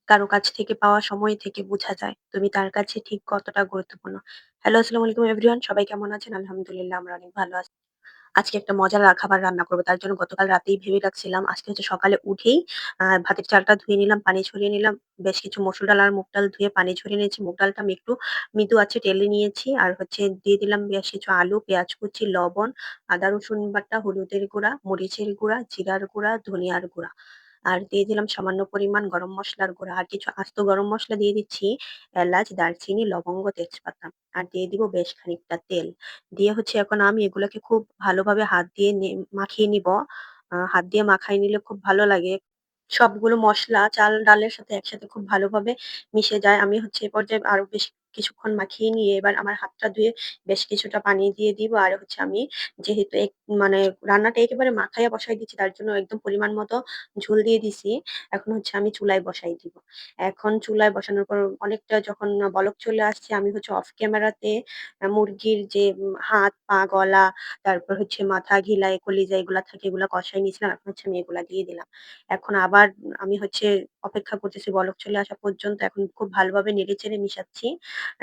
কারো কাছ থেকে পাওয়া সময় থেকে বোঝা যায় তুমি তার কাছে ঠিক কতটা গুরুত্বপূর্ণ। হ্যালো, আসসালামু আলাইকুম এভরিওয়ান। সবাই কেমন আছেন? আলহামদুলিল্লাহ আমরা অনেক ভালো আছি। আজকে একটা মজার খাবার রান্না করব। তার জন্য গতকাল রাতেই ভেবে রাখছিলাম। আজকে হচ্ছে সকালে উঠেই ভাতের চালটা ধুয়ে নিলাম, পানি ঝরিয়ে নিলাম। বেশ কিছু মসুর ডাল আর মুগ ডাল ধুয়ে পানি ঝরিয়ে নিয়েছি। মুগ ডালটা আমি একটু মৃদু আঁচে টেলে নিয়েছি। আর হচ্ছে দিয়ে দিলাম বেশ কিছু আলু, পেঁয়াজ কুচি, লবণ, আদা রসুন বাটা, হলুদের গুঁড়া, মরিচের গুঁড়া, জিরার গুঁড়া, ধনিয়ার গুঁড়া। আর দিয়ে দিলাম সামান্য পরিমাণ গরম মসলার গুঁড়া। আর কিছু আস্ত গরম মসলা দিয়ে দিচ্ছি। এলাচ, দারচিনি, লবঙ্গ, তেজপাতা। আর দিয়ে দিব বেশ খানিকটা তেল। দিয়ে হচ্ছে এখন আমি এগুলাকে খুব ভালোভাবে হাত দিয়ে মাখিয়ে নিব। হাত দিয়ে মাখায় নিলে খুব ভালো লাগে। সবগুলো মসলা চাল ডালের সাথে একসাথে খুব ভালোভাবে মিশে যায়। আমি হচ্ছে এ পর্যায়ে আরো বেশ কিছুক্ষণ মাখিয়ে নিয়ে এবার আমার হাতটা ধুয়ে বেশ কিছুটা পানি দিয়ে দিব। আর হচ্ছে আমি যেহেতু মানে রান্নাটা একেবারে মাখাইয়া বসাই দিচ্ছি তার জন্য একদম পরিমাণ মতো ঝোল দিয়ে দিছি। এখন হচ্ছে আমি চুলায় বসাই দিব। এখন চুলায় বসানোর পর অনেকটা যখন বলক চলে আসছে আমি হচ্ছে অফ ক্যামেরাতে মুরগির যে হাত, পা, গলা, তারপর হচ্ছে মাথা, ঘিলা, কলিজা এগুলা থাকে এগুলা কষায় নিয়েছিলাম। এখন হচ্ছে আমি এগুলা দিয়ে দিলাম। এখন আবার আমি হচ্ছে অপেক্ষা করতেছি বলক চলে আসা পর্যন্ত। এখন খুব ভালোভাবে নেড়েচেড়ে মিশাচ্ছি।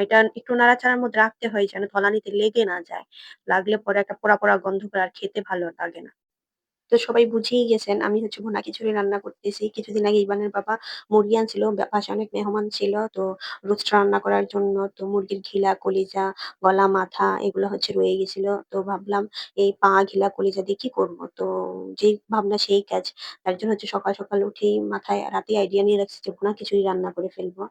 এটা একটু নাড়াচাড়ার মধ্যে রাখতে হয় যেন তলানিতে লেগে না যায়। লাগলে পরে একটা পোড়া, পোড়া গন্ধ করে আর খেতে ভালো লাগে না। তো সবাই বুঝেই গেছেন আমি হচ্ছে ভুনা খিচুড়ি রান্না করতেছি। কিছুদিন আগে ইবানের বাবা মুরগি আনছিল। বাসায় অনেক মেহমান ছিল। তো রোস্ট রান্না করার জন্য তো মুরগির ঘিলা, কলিজা, গলা, মাথা এগুলো হচ্ছে রয়ে গেছিল। তো ভাবলাম এই পা, ঘিলা, কলিজা দিয়ে কি করব? তো যেই ভাবনা সেই কাজ। তার জন্য হচ্ছে সকাল, সকাল উঠেই মাথায় রাতেই আইডিয়া নিয়ে রাখছি যে ভুনা খিচুড়ি রান্না করে ফেলবো।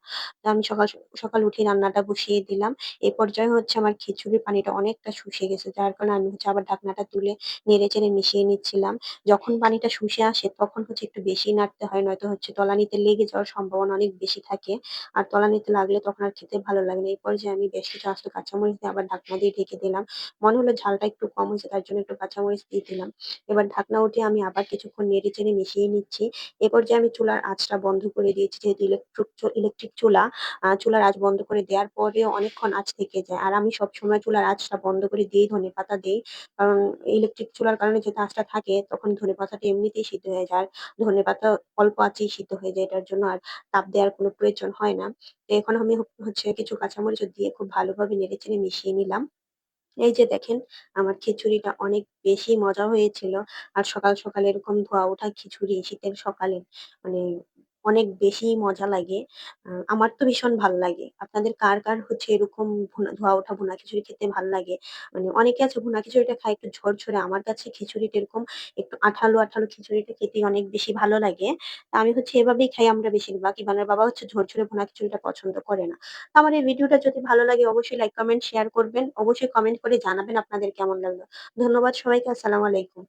তো আমি সকাল, সকাল উঠেই রান্নাটা বসিয়ে দিলাম। এ পর্যায়ে হচ্ছে আমার খিচুড়ির পানিটা অনেকটা শুষে গেছে। যার কারণে আমি হচ্ছে আবার ঢাকনাটা তুলে নেড়েচেড়ে মিশিয়ে নিচ্ছিলাম। যখন পানিটা শুষে আসে তখন হচ্ছে একটু বেশি নাড়তে হয় নয়তো হচ্ছে তলানিতে লেগে যাওয়ার সম্ভাবনা অনেক বেশি থাকে। আর তলানিতে লাগলে তখন আর খেতে ভালো লাগে না। এই পর্যায়ে আমি বেশ কিছু আস্ত কাঁচামরিচ দিয়ে আবার ঢাকনা দিয়ে ঢেকে দিলাম। মনে হলো ঝালটা একটু কম হয়েছে তার জন্য একটু কাঁচামরিচ দিয়ে দিলাম। এবার ঢাকনা উঠিয়ে আমি আবার কিছুক্ষণ নেড়েচেড়ে মিশিয়ে নিচ্ছি। এ পর্যায়ে আমি চুলার আঁচটা বন্ধ করে দিয়েছি যেহেতু ইলেকট্রিক চুলা। চুলার আঁচ বন্ধ করে দেওয়ার পরেও অনেকক্ষণ আঁচ থেকে যায়। আর আমি সবসময় চুলার আঁচটা বন্ধ করে দিয়েই ধনেপাতা দেই। কারণ ইলেকট্রিক চুলার কারণে যেহেতু আঁচটা থাকে তখন ধনেপাতাটা এমনিতেই সিদ্ধ হয়ে যায়। আর ধনেপাতা অল্প আঁচেই সিদ্ধ হয়ে যায়। এটার জন্য আর তাপ দেওয়ার কোনো প্রয়োজন হয় না। তো এখন আমি হচ্ছে কিছু কাঁচামরিচও দিয়ে খুব ভালোভাবে নেড়েচেড়ে মিশিয়ে নিলাম। এই যে দেখেন আমার খিচুড়িটা অনেক বেশি মজা হয়েছিল। আর সকাল, সকাল এরকম ধোয়া ওঠা খিচুড়ি শীতের সকালে মানে অনেক বেশি মজা লাগে। আমার তো ভীষণ ভাল লাগে। আপনাদের কার, কার হচ্ছে এরকম ধোয়া ওঠা ভুনা খিচুড়ি খেতে ভাল লাগে? মানে অনেকে আছে ভুনা খিচুড়িটা খায় একটু ঝরঝরে। আমার কাছে খিচুড়িটা এরকম একটু আঠালো, আঠালো খিচুড়িটা খেতেই অনেক বেশি ভালো লাগে। তো আমি হচ্ছে এভাবেই খাই আমরা বেশিরভাগ। ইবানের বাবা হচ্ছে ঝরঝরে ভুনা খিচুড়িটা পছন্দ করে না। আমার এই ভিডিওটা যদি ভালো লাগে অবশ্যই লাইক, কমেন্ট, শেয়ার করবেন। অবশ্যই কমেন্ট করে জানাবেন আপনাদের কেমন লাগলো। ধন্যবাদ সবাইকে। আসসালামু আলাইকুম।